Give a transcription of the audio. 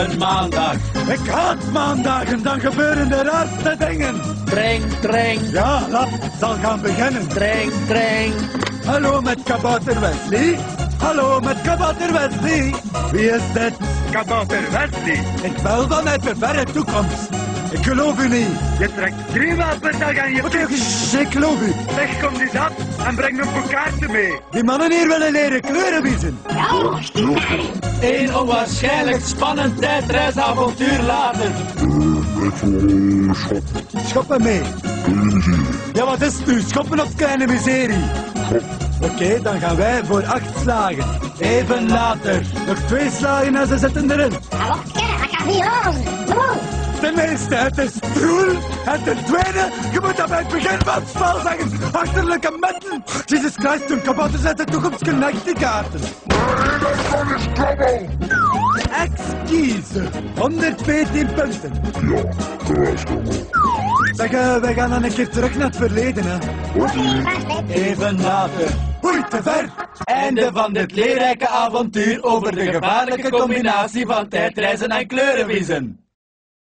een maandag. Ik haat maandagen, dan gebeuren de raarste dingen. Treng. Ja, laat zal gaan beginnen. Treng. Hallo met kabouter Wesley. Hallo met kabouter Wesley. Wie is dit? Kabouter Wesley, Ik bel vanuit de verre toekomst. Ik geloof u niet. je trekt 3 maal per dag aan je Oké, pik. ik geloof u. Zeg, kom eens af en breng een paar kaarten mee. Die mannen hier willen leren kleuren wiezen. Een onwaarschijnlijk spannend tijdreisavontuur later. Schoppen mee. Ja, wat is het nu? Schoppen op kleine miserie. Oké, dan gaan wij voor 8 slagen. Even later. Nog 2 slagen en ze zitten erin. Tenminste, het is troel. En ten tweede, je moet dat bij het begin van het spel zeggen. Achterlijke metten. Jesus Christ, toen kabouters uit de toekomst kunnen echt die kaarten. Excuse. 114 punten. Ja, dat was gewoon. Zeg, wij gaan dan een keer terug naar het verleden, hè. Even later. Oei, te ver. Einde van dit leerrijke avontuur over de gevaarlijke combinatie van tijdreizen en kleurenwiezen.